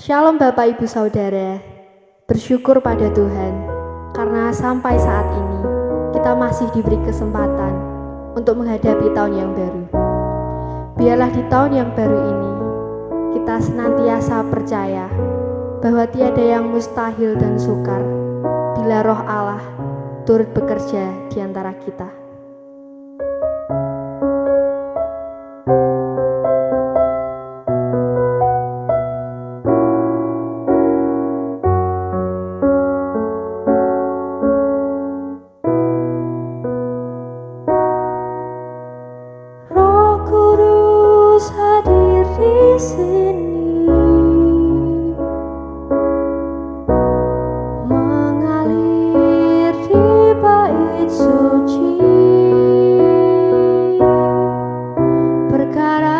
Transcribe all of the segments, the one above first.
Shalom Bapak Ibu Saudara, bersyukur pada Tuhan karena sampai saat ini kita masih diberi kesempatan untuk menghadapi tahun yang baru. Biarlah di tahun yang baru ini kita senantiasa percaya bahwa tiada yang mustahil dan sukar bila Roh Allah turut bekerja di antara kita. Roh Kudus hadir di sini, mengalir di bait suci. Perkara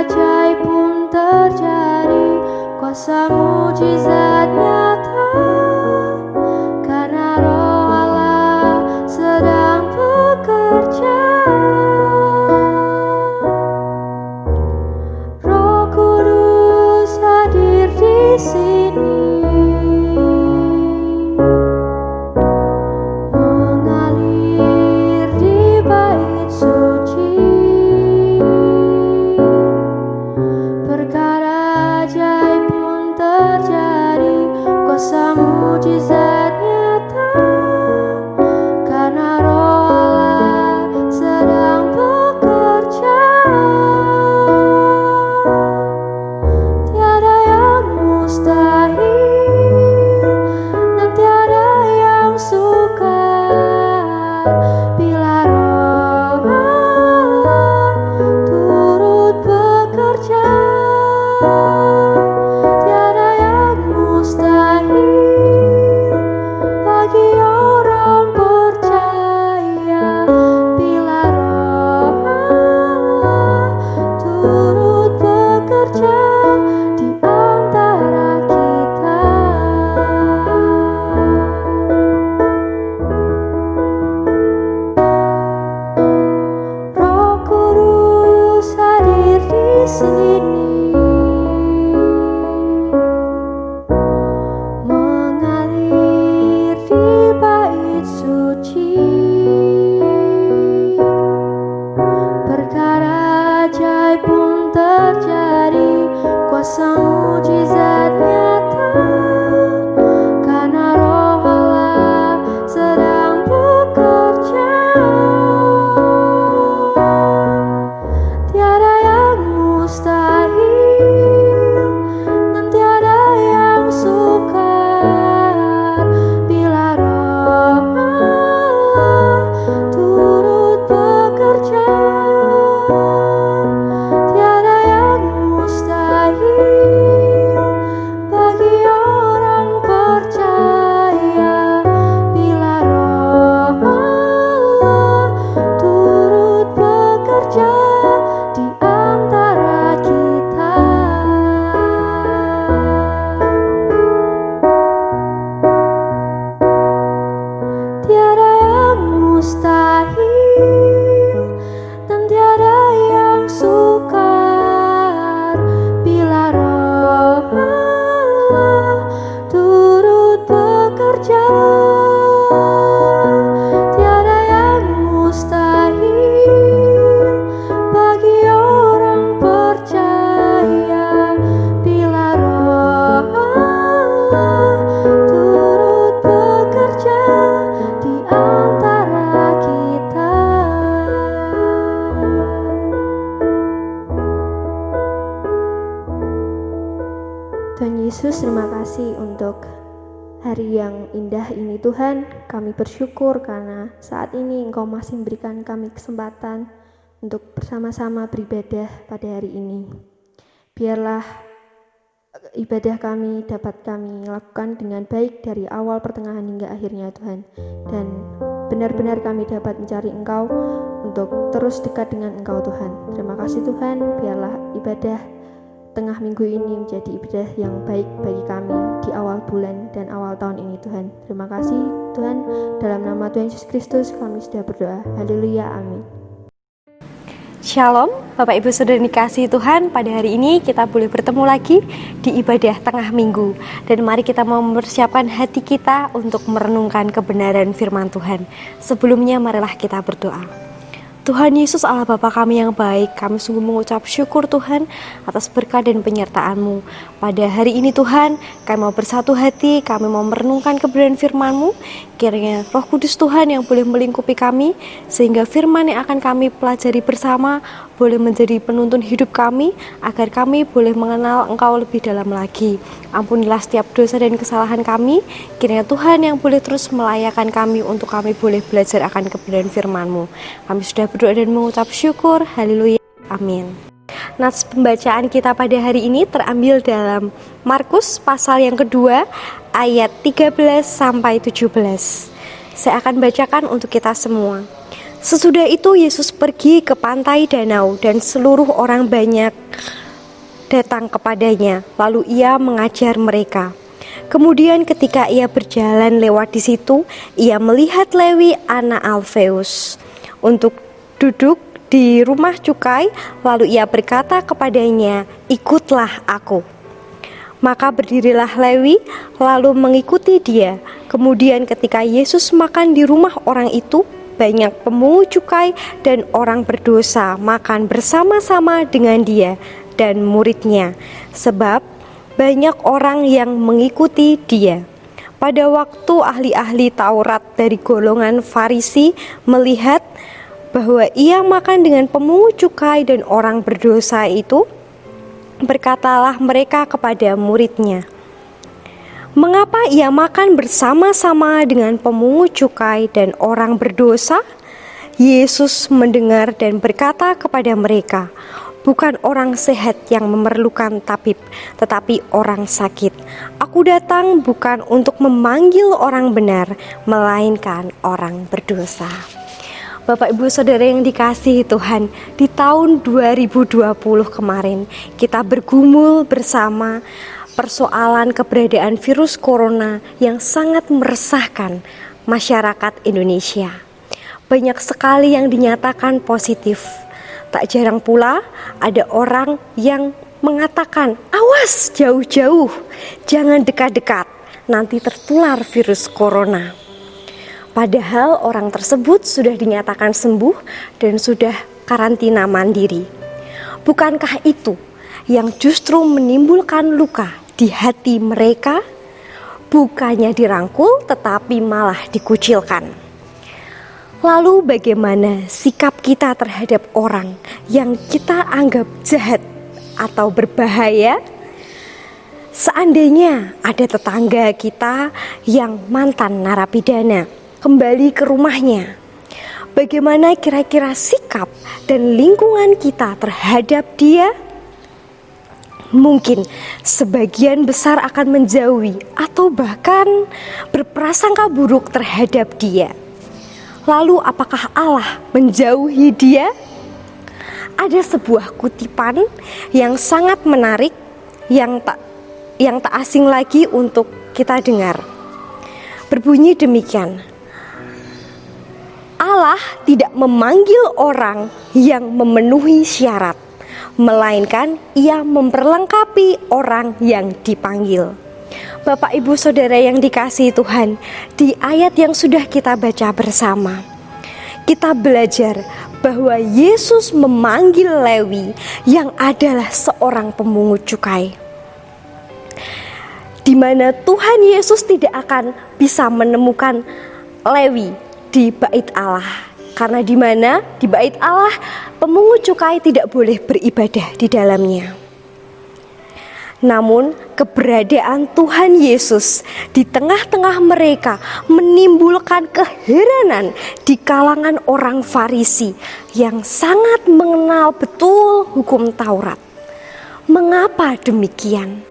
ajaib pun terjadi, kuasa mujizat nyata, karena Roh Allah sedang bekerja. Roh Kudus hadir di sini, mengalir di bait suci. Perkara ajaib pun terjadi, kuasa mujizat nyata, karena Roh Allah sedang bekerja. Tiada yang mustahil dan tiada yang sukar bila Roh Allah turut bekerja. Tiada yang mustahil bagi orang percaya bila Roh Allah turut bekerja di antara kita. Roh Kudus hadir di sini, mengalir di bait suci. Perkara ajaib pun terjadi, kuasa mujizat nyata, karena Roh Allah sedang bekerja. Tiada yang mustahil dan tiada yang sukar bila Roh Allah turut bekerja. Tiada yang mustahil bagi orang percaya bila Roh Allah turut bekerja di antara kita. Tiada yang mustahil dan tiada yang sukar bila Roh Allah turut bekerja. Tiada yang mustahil bagi orang percaya bila Roh Allah turut bekerja di antara kita. Tuhan Yesus, terima kasih untuk hari yang indah ini Tuhan. Kami bersyukur karena saat ini Engkau masih memberikan kami kesempatan untuk bersama-sama beribadah pada hari ini. Biarlah ibadah kami dapat kami lakukan dengan baik dari awal, pertengahan hingga akhirnya Tuhan. Dan benar-benar kami dapat mencari Engkau untuk terus dekat dengan Engkau Tuhan. Terima kasih Tuhan, biarlah ibadah tengah minggu ini menjadi ibadah yang baik bagi kami di awal bulan dan awal tahun ini Tuhan. Terima kasih Tuhan, dalam nama Tuhan Yesus Kristus kami sudah berdoa. Haleluya, amin. Shalom, Bapak Ibu Saudara dikasihi Tuhan. Pada hari ini kita boleh bertemu lagi di ibadah tengah minggu. Dan mari kita mempersiapkan hati kita untuk merenungkan kebenaran firman Tuhan. Sebelumnya marilah kita berdoa. Tuhan Yesus Allah Bapa kami yang baik, kami sungguh mengucap syukur Tuhan atas berkat dan penyertaan-Mu. Pada hari ini Tuhan, kami mau bersatu hati, kami mau merenungkan kebenaran firman-Mu. Kiranya Roh Kudus Tuhan yang boleh melingkupi kami, sehingga firman yang akan kami pelajari bersama boleh menjadi penuntun hidup kami, agar kami boleh mengenal Engkau lebih dalam lagi. Ampunilah setiap dosa dan kesalahan kami, kiranya Tuhan yang boleh terus melayakan kami untuk kami boleh belajar akan kebenaran firman-Mu. Kami sudah berdoa dan mengucap syukur, haleluya, amin. Nats pembacaan kita pada hari ini terambil dalam Markus pasal yang kedua ayat 13 sampai 17. Saya akan bacakan untuk kita semua. Sesudah itu Yesus pergi ke pantai danau dan seluruh orang banyak datang kepadanya, lalu ia mengajar mereka. Kemudian ketika ia berjalan lewat di situ, ia melihat Lewi anak Alfeus untuk duduk di rumah cukai, lalu ia berkata kepadanya, "Ikutlah aku." Maka berdirilah Lewi lalu mengikuti dia. Kemudian ketika Yesus makan di rumah orang itu, banyak pemungut cukai dan orang berdosa makan bersama-sama dengan dia dan muridnya, sebab banyak orang yang mengikuti dia. Pada waktu ahli-ahli Taurat dari golongan Farisi melihat bahwa ia makan dengan pemungut cukai dan orang berdosa itu, berkatalah mereka kepada muridnya, "Mengapa ia makan bersama-sama dengan pemungut cukai dan orang berdosa?" Yesus mendengar dan berkata kepada mereka, "Bukan orang sehat yang memerlukan tabib, tetapi orang sakit. Aku datang bukan untuk memanggil orang benar, melainkan orang berdosa." Bapak Ibu Saudara yang dikasihi Tuhan, di tahun 2020 kemarin kita bergumul bersama persoalan keberadaan virus corona yang sangat meresahkan masyarakat Indonesia. Banyak sekali yang dinyatakan positif. Tak jarang pula ada orang yang mengatakan, "Awas, jauh-jauh, jangan dekat-dekat, nanti tertular virus corona." Padahal orang tersebut sudah dinyatakan sembuh dan sudah karantina mandiri. Bukankah itu yang justru menimbulkan luka di hati mereka? Bukannya dirangkul tetapi malah dikucilkan. Lalu bagaimana sikap kita terhadap orang yang kita anggap jahat atau berbahaya? Seandainya ada tetangga kita yang mantan narapidana kembali ke rumahnya, bagaimana kira-kira sikap dan lingkungan kita terhadap dia? Mungkin sebagian besar akan menjauhi atau bahkan berprasangka buruk terhadap dia. Lalu apakah Allah menjauhi dia? Ada sebuah kutipan yang sangat menarik yang tak asing lagi untuk kita dengar. Berbunyi demikian, Allah tidak memanggil orang yang memenuhi syarat, melainkan ia memperlengkapi orang yang dipanggil. Bapak Ibu Saudara yang dikasihi Tuhan, di ayat yang sudah kita baca bersama, kita belajar bahwa Yesus memanggil Lewi yang adalah seorang pemungut cukai, di mana Tuhan Yesus tidak akan bisa menemukan Lewi di bait Allah, karena di mana di bait Allah pemungut cukai tidak boleh beribadah di dalamnya. Namun keberadaan Tuhan Yesus di tengah-tengah mereka menimbulkan keheranan di kalangan orang Farisi yang sangat mengenal betul hukum Taurat. Mengapa demikian?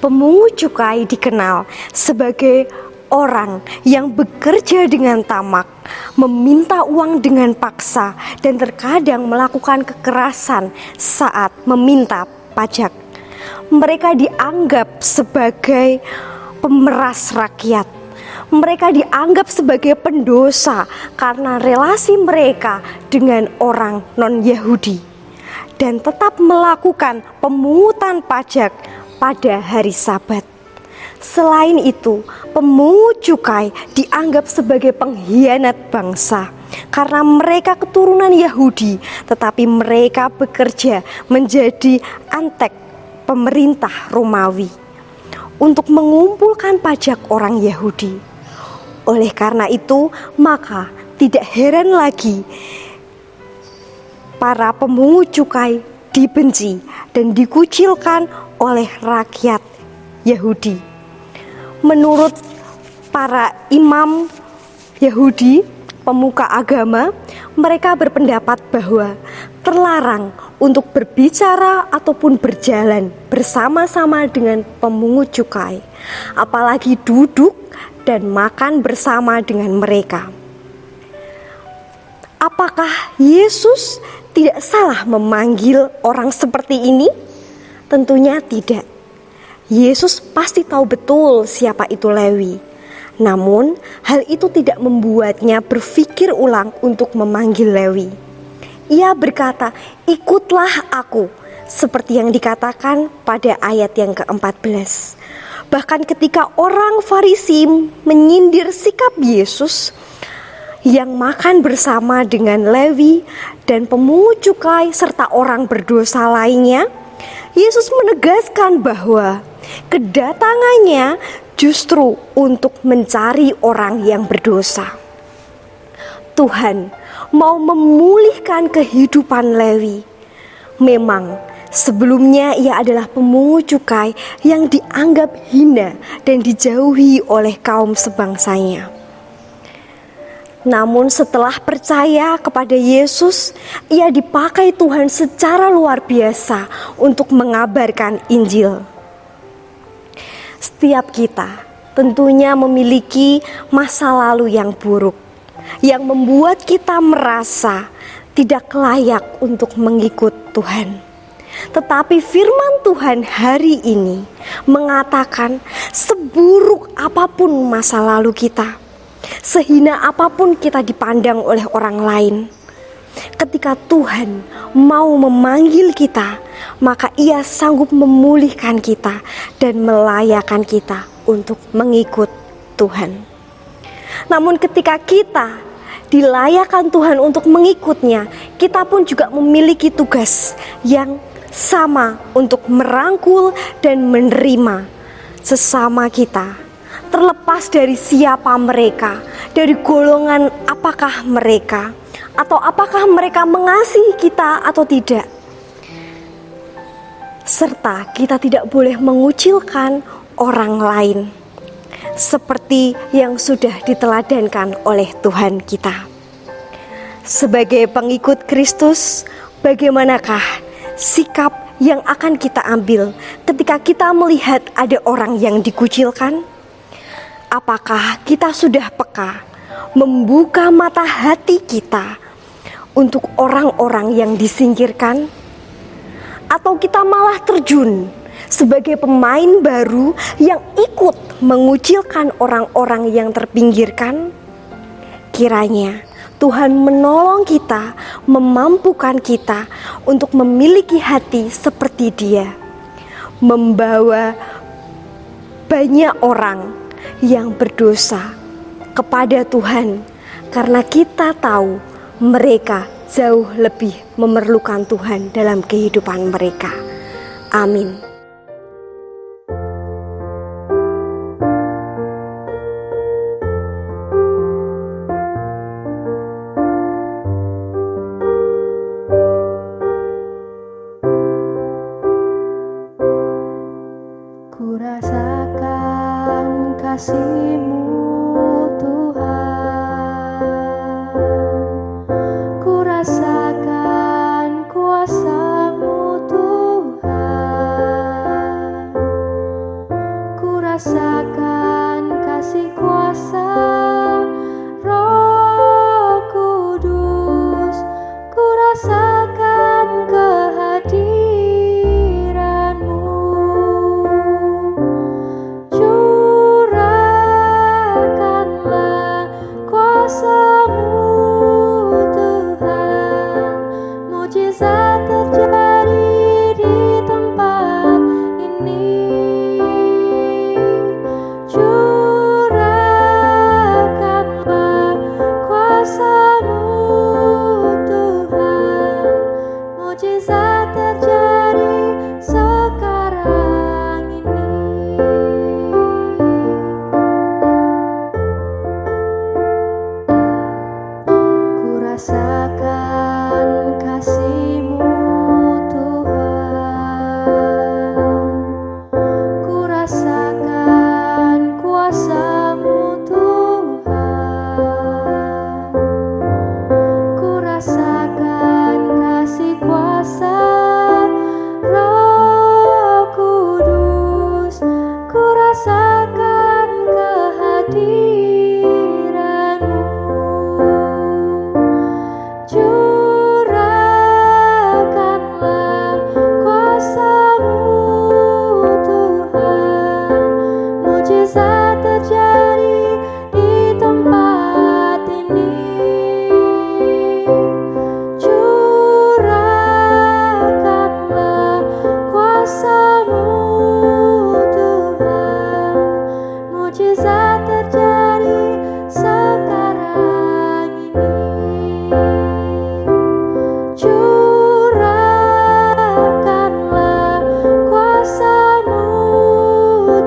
Pemungut cukai dikenal sebagai orang yang bekerja dengan tamak, meminta uang dengan paksa, dan terkadang melakukan kekerasan saat meminta pajak. Mereka dianggap sebagai pemeras rakyat, Mereka dianggap sebagai pendosa karena relasi mereka dengan orang non-Yahudi, dan tetap melakukan pemungutan pajak pada hari Sabat. Selain itu, pemungut cukai dianggap sebagai pengkhianat bangsa karena mereka keturunan Yahudi, tetapi mereka bekerja menjadi antek pemerintah Romawi untuk mengumpulkan pajak orang Yahudi. Oleh karena itu, maka tidak heran lagi para pemungut cukai dibenci dan dikucilkan oleh rakyat Yahudi. Menurut para imam Yahudi, pemuka agama, mereka berpendapat bahwa terlarang untuk berbicara ataupun berjalan bersama-sama dengan pemungut cukai, apalagi duduk dan makan bersama dengan mereka. Apakah Yesus tidak salah memanggil orang seperti ini? Tentunya tidak. Yesus pasti tahu betul siapa itu Lewi. Namun, hal itu tidak membuatnya berpikir ulang untuk memanggil Lewi. Ia berkata, "Ikutlah aku," seperti yang dikatakan pada ayat yang ke-14. Bahkan ketika orang Farisi menyindir sikap Yesus yang makan bersama dengan Lewi dan pemungut cukai serta orang berdosa lainnya, Yesus menegaskan bahwa kedatangannya justru untuk mencari orang yang berdosa. Tuhan mau memulihkan kehidupan Lewi. Memang sebelumnya ia adalah pemungut cukai yang dianggap hina dan dijauhi oleh kaum sebangsanya. Namun setelah percaya kepada Yesus, ia dipakai Tuhan secara luar biasa untuk mengabarkan Injil. Setiap kita tentunya memiliki masa lalu yang buruk, yang membuat kita merasa tidak layak untuk mengikut Tuhan. Tetapi firman Tuhan hari ini mengatakan, seburuk apapun masa lalu kita, sehina apapun kita dipandang oleh orang lain, ketika Tuhan mau memanggil kita, maka Ia sanggup memulihkan kita dan melayakkan kita untuk mengikut Tuhan. Namun ketika kita dilayakkan Tuhan untuk mengikutnya, kita pun juga memiliki tugas yang sama untuk merangkul dan menerima sesama kita, terlepas dari siapa mereka, dari golongan apakah mereka, atau apakah mereka mengasihi kita atau tidak. Serta kita tidak boleh mengucilkan orang lain, seperti yang sudah diteladankan oleh Tuhan kita. Sebagai pengikut Kristus, bagaimanakah sikap yang akan kita ambil ketika kita melihat ada orang yang dikucilkan? Apakah kita sudah peka membuka mata hati kita untuk orang-orang yang disingkirkan? Atau kita malah terjun sebagai pemain baru yang ikut mengucilkan orang-orang yang terpinggirkan? Kiranya Tuhan menolong kita, memampukan kita untuk memiliki hati seperti Dia, membawa banyak orang yang berdosa kepada Tuhan, karena kita tahu mereka jauh lebih memerlukan Tuhan dalam kehidupan mereka. Amin. Ku rasakan kasih-Mu Tuhan, ku rasakan kuasa-Mu Tuhan, ku rasakan kasih kuasa Roh Kudus, ku rasakan kehadiran-Mu. Curahkan rasakan kehadiran-Mu. Curahkanlah kuasa-Mu Tuhan, mujizat terjadi di tempat ini. Curahkanlah kuasa-Mu Tuhan, mujizat terjadi sekarang ini. Curahkanlah kuasa-Mu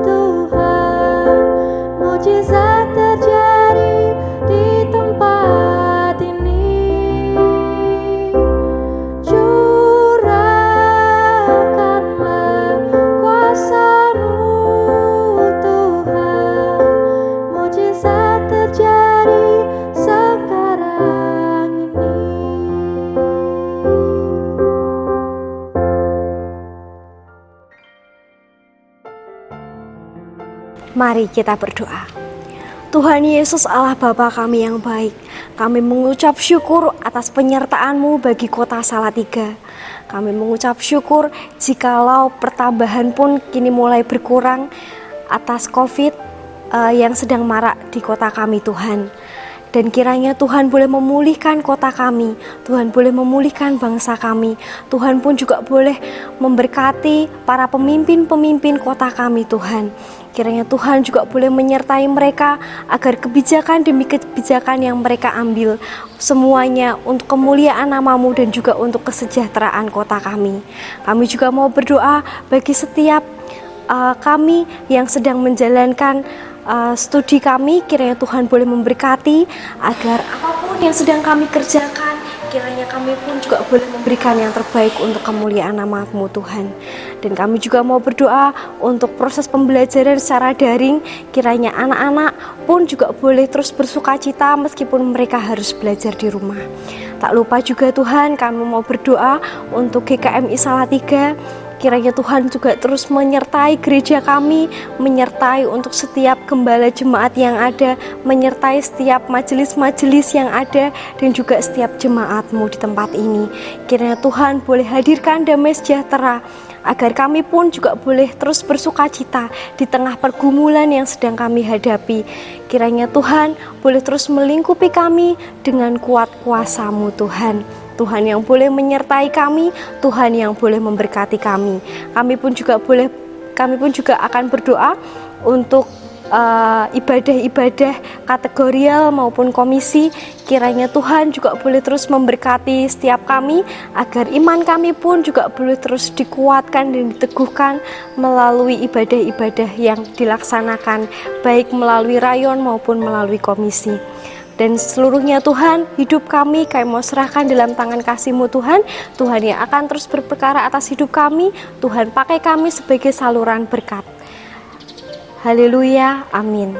Tuhan, mujizat terjadi di tempat ini. Curahkanlah kuasa-Mu Tuhan, mujizat terjadi sekarang ini. Mari kita berdoa. Tuhan Yesus Allah Bapa kami yang baik, kami mengucap syukur atas penyertaan-Mu bagi kota Salatiga. Kami mengucap syukur jikalau pertambahan pun kini mulai berkurang atas COVID yang sedang marak di kota kami Tuhan. Dan kiranya Tuhan boleh memulihkan kota kami, Tuhan boleh memulihkan bangsa kami, Tuhan pun juga boleh memberkati para pemimpin-pemimpin kota kami Tuhan. Kiranya Tuhan juga boleh menyertai mereka agar kebijakan demi kebijakan yang mereka ambil semuanya untuk kemuliaan nama-Mu dan juga untuk kesejahteraan kota kami. Kami juga mau berdoa bagi setiap kami yang sedang menjalankan studi kami, kiranya Tuhan boleh memberkati agar apapun yang sedang kami kerjakan, kiranya kami pun juga boleh memberikan yang terbaik untuk kemuliaan nama-Mu Tuhan. Dan kami juga mau berdoa untuk proses pembelajaran secara daring, kiranya anak-anak pun juga boleh terus bersukacita meskipun mereka harus belajar di rumah. Tak lupa juga Tuhan, kami mau berdoa untuk GKMI Salatiga. Kiranya Tuhan juga terus menyertai gereja kami, menyertai untuk setiap gembala jemaat yang ada, menyertai setiap majelis-majelis yang ada, dan juga setiap jemaat-Mu di tempat ini. Kiranya Tuhan boleh hadirkan damai sejahtera, agar kami pun juga boleh terus bersukacita di tengah pergumulan yang sedang kami hadapi. Kiranya Tuhan boleh terus melingkupi kami dengan kuat kuasa-Mu Tuhan. Tuhan yang boleh menyertai kami, Tuhan yang boleh memberkati kami. Kami pun juga akan berdoa untuk ibadah-ibadah kategorial maupun komisi. Kiranya Tuhan juga boleh terus memberkati setiap kami, agar iman kami pun juga boleh terus dikuatkan dan diteguhkan melalui ibadah-ibadah yang dilaksanakan, baik melalui rayon maupun melalui komisi. Dan seluruhnya Tuhan, hidup kami mau serahkan dalam tangan kasih-Mu Tuhan. Tuhan yang akan terus berperkara atas hidup kami. Tuhan pakai kami sebagai saluran berkat. Haleluya, amin.